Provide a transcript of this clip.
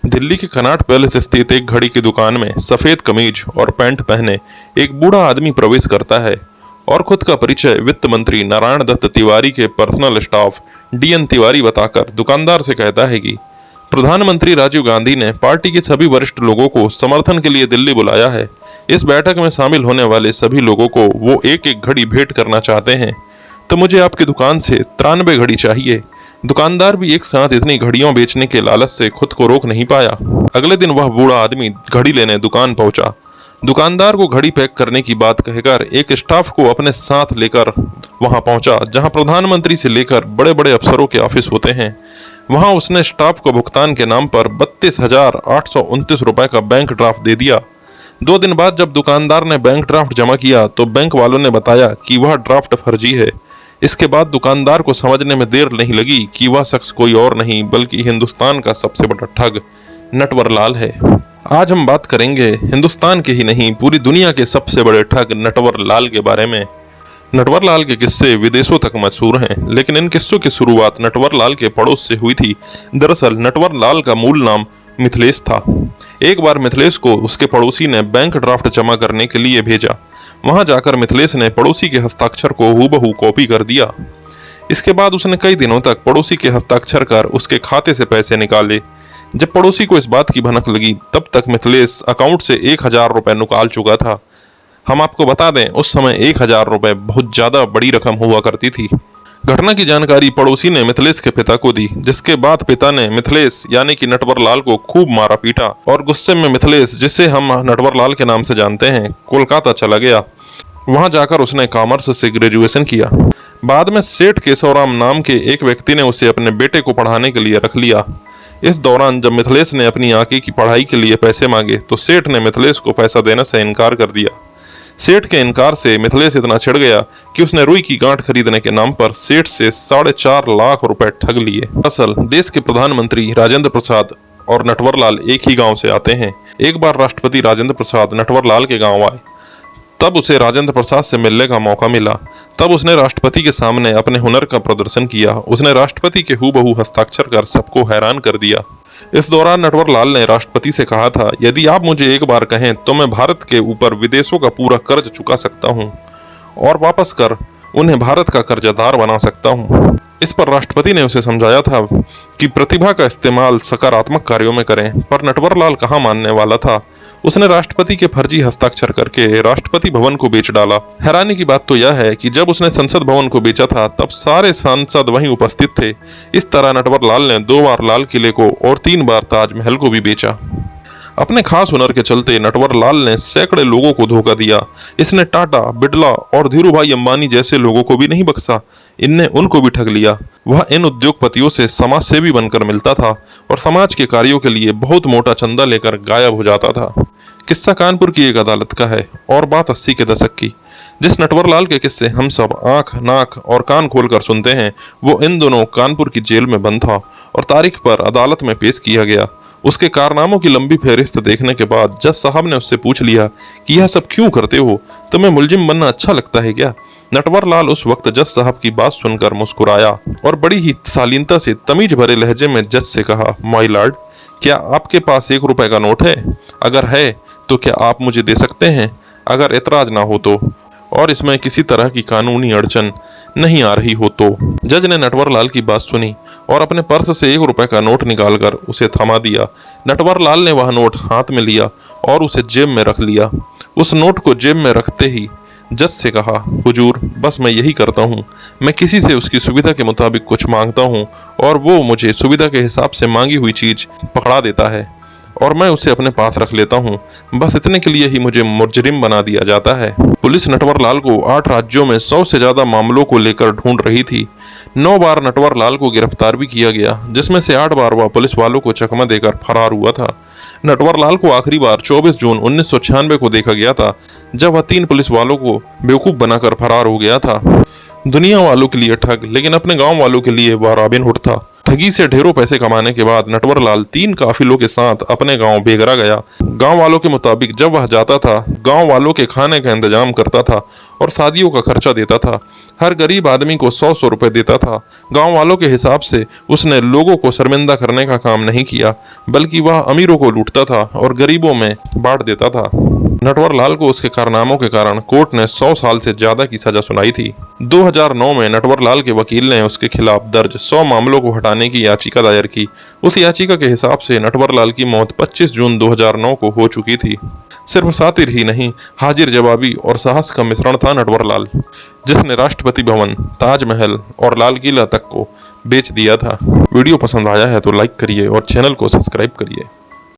दिल्ली के Connaught palace स्थित एक घड़ी की दुकान में सफेद कमीज और पैंट पहने एक बूढ़ा आदमी प्रवेश करता है और खुद का परिचय वित्त मंत्री नारायण दत्त तिवारी के पर्सनल स्टाफ डीएन तिवारी बताकर दुकानदार से कहता है कि प्रधानमंत्री राजीव गांधी ने पार्टी के सभी वरिष्ठ लोगों को समर्थन के लिए दिल्ली बुलाया है। इस बैठक में शामिल होने वाले सभी लोगों को वो एक एक घड़ी भेंट करना चाहते हैं, तो मुझे आपकी दुकान से 93 घड़ी चाहिए। दुकानदार भी एक साथ इतनी घड़ियों बेचने के लालच से खुद को रोक नहीं पाया। अगले दिन वह बूढ़ा आदमी घड़ी लेने दुकान पहुंचा। दुकानदार को घड़ी पैक करने की बात कहकर एक स्टाफ को अपने साथ लेकर वहां पहुंचा, जहां प्रधानमंत्री से लेकर बड़े बड़े अफसरों के ऑफिस होते हैं। वहां उसने स्टाफ को भुगतान के नाम पर 32,829 रुपए का बैंक ड्राफ्ट दे दिया। 2 दिन बाद जब दुकानदार ने बैंक ड्राफ्ट जमा किया तो बैंक वालों ने बताया कि वह ड्राफ्ट फर्जी है। इसके बाद दुकानदार को समझने में देर नहीं लगी कि वह शख्स कोई और नहीं बल्कि हिंदुस्तान का सबसे बड़ा ठग नटवर लाल है। आज हम बात करेंगे हिंदुस्तान के ही नहीं पूरी दुनिया के सबसे बड़े ठग नटवर लाल के बारे में। नटवर लाल के किस्से विदेशों तक मशहूर हैं, लेकिन इन किस्सों की शुरुआत नटवर लाल के पड़ोस से हुई थी। दरअसल नटवर लाल का मूल नाम मिथिलेश था। एक बार मिथिलेश को उसके पड़ोसी ने बैंक ड्राफ्ट जमा करने के लिए भेजा। वहां जाकर मिथिलेश ने पड़ोसी के हस्ताक्षर को हूबहू कॉपी कर दिया। इसके बाद उसने कई दिनों तक पड़ोसी के हस्ताक्षर कर उसके खाते से पैसे निकाले। जब पड़ोसी को इस बात की भनक लगी तब तक मिथिलेश अकाउंट से 1,000 रुपए निकाल चुका था। हम आपको बता दें, उस समय 1,000 रुपए बहुत ज्यादा बड़ी रकम हुआ करती थी। घटना की जानकारी पड़ोसी ने मिथिलेश के पिता को दी, जिसके बाद पिता ने मिथिलेश यानी कि नटवर लाल को खूब मारा पीटा और गुस्से में मिथिलेश, जिसे हम नटवर लाल के नाम से जानते हैं, कोलकाता चला गया। वहां जाकर उसने कॉमर्स से ग्रेजुएशन किया। बाद में सेठ केशवराम नाम के एक व्यक्ति ने उसे अपने बेटे को पढ़ाने के लिए रख लिया। इस दौरान जब मिथिलेश ने अपनी आगे की पढ़ाई के लिए पैसे मांगे तो सेठ ने मिथिलेश को पैसा देने से इनकार कर दिया। सेठ के इनकार से मिथिलेश इतना चिढ़ गया कि उसने रुई की गांठ खरीदने के नाम पर सेठ से 4.5 लाख रुपए ठग लिए। असल देश के प्रधानमंत्री राजेंद्र प्रसाद और नटवर लाल एक ही गांव से आते हैं। एक बार राष्ट्रपति राजेंद्र प्रसाद नटवर लाल के गांव आए, तब उसे राजेंद्र प्रसाद से मिलने का मौका मिला। तब उसने राष्ट्रपति के सामने अपने हुनर का प्रदर्शन किया। उसने राष्ट्रपति के हूबहू हस्ताक्षर कर सबको हैरान कर दिया। इस दौरान नटवर लाल ने राष्ट्रपति से कहा था, यदि आप मुझे एक बार कहें तो मैं भारत के ऊपर विदेशों का पूरा कर्ज चुका सकता हूं और वापस कर उन्हें भारत का कर्जदार बना सकता हूं। इस पर राष्ट्रपति ने उसे समझाया था कि प्रतिभा का इस्तेमाल सकारात्मक कार्यों में करें, पर नटवर लाल कहाँ मानने वाला था। उसने राष्ट्रपति के फर्जी हस्ताक्षर करके राष्ट्रपति भवन को बेच डाला। हैरानी की बात तो यह है कि जब उसने संसद भवन को बेचा था तब सारे सांसद वहीं उपस्थित थे। इस तरह नटवर लाल ने 2 बार लाल किले को और 3 बार ताजमहल को भी बेचा। अपने खास हुनर के चलते नटवर लाल ने सैकड़े लोगों को धोखा दिया। इसने टाटा, बिड़ला और धीरूभाई अंबानी जैसे लोगों को भी नहीं बख्शा, इनने उनको भी ठग लिया। वह इन उद्योगपतियों से समाज सेवी बनकर मिलता था और समाज के कार्यों के लिए बहुत मोटा चंदा लेकर गायब हो जाता था। किस्सा कानपुर की एक अदालत का है और बात 80 के दशक की। जिस नटवर लाल के किस्से हम सब आंख, नाक और कान खोलकर सुनते हैं, वो इन दोनों कानपुर की जेल में बंद था और तारीख पर अदालत में पेश किया गया। उसके कारनामों की लंबी फहरिस्त देखने के बाद जज साहब ने उससे पूछ लिया कि यह सब क्यों करते हो, तुम्हें मुलजिम बनना अच्छा लगता है क्या? नटवर लाल उस वक्त जज साहब की बात सुनकर मुस्कुराया और बड़ी ही शालीनता से तमीज भरे लहजे में जज से कहा, माय लॉर्ड, क्या आपके पास 1 रुपए का नोट है? अगर है तो क्या आप मुझे दे सकते हैं? अगर एतराज ना हो तो, और इसमें किसी तरह की कानूनी अड़चन नहीं आ रही हो तो। जज ने नटवर लाल की बात सुनी और अपने पर्स से 1 रुपए का नोट निकालकर उसे थमा दिया। नटवर लाल ने वह नोट हाथ में लिया और उसे जेब में रख लिया। उस नोट को जेब में रखते ही जज से कहा, हुजूर, बस मैं यही करता हूँ। मैं किसी से उसकी सुविधा के मुताबिक कुछ मांगता हूँ और वो मुझे सुविधा के हिसाब से मांगी हुई चीज पकड़ा देता है और मैं उसे अपने पास रख लेता हूँ। बस इतने के लिए ही मुझे मुजरिम बना दिया जाता है। पुलिस नटवर लाल को 8 राज्यों में 100 से ज्यादा मामलों को लेकर ढूंढ रही थी। 9 बार नटवर लाल को गिरफ्तार भी किया गया, जिसमें से 8 बार वह पुलिस वालों को चकमा देकर फरार हुआ था। नटवर लाल को आखिरी बार 24 जून 1996 को देखा गया था, जब वह 3 पुलिस वालों को बेवकूफ बनाकर फरार हो गया था। दुनिया वालों के लिए ठग, लेकिन अपने गांव वालों के लिए वह रॉबिन हुड था। ठगी से ढेरों पैसे कमाने के बाद नटवर लाल 3 काफिलों के साथ अपने गांव बेगरा गया। गांव वालों के मुताबिक जब वह जाता था, गांव वालों के खाने का इंतजाम करता था और शादियों का खर्चा देता था। हर गरीब आदमी को 100-100 रुपए देता था। गांव वालों के हिसाब से उसने लोगों को शर्मिंदा करने का काम नहीं किया, बल्कि वह अमीरों को लूटता था और गरीबों में बांट देता था। नटवरलाल को उसके कारनामों के कारण कोर्ट ने 100 साल से ज्यादा की सजा सुनाई थी। 2009 में नटवरलाल के वकील ने उसके खिलाफ दर्ज 100 मामलों को हटाने की याचिका दायर की। उस याचिका के हिसाब से नटवरलाल की मौत 25 जून 2009 को हो चुकी थी। सिर्फ सातिर ही नहीं, हाजिर जवाबी और साहस का मिश्रण था नटवरलाल, जिसने राष्ट्रपति भवन, ताजमहल और लाल किला तक को बेच दिया था। वीडियो पसंद आया है तो लाइक करिए और चैनल को सब्सक्राइब करिए।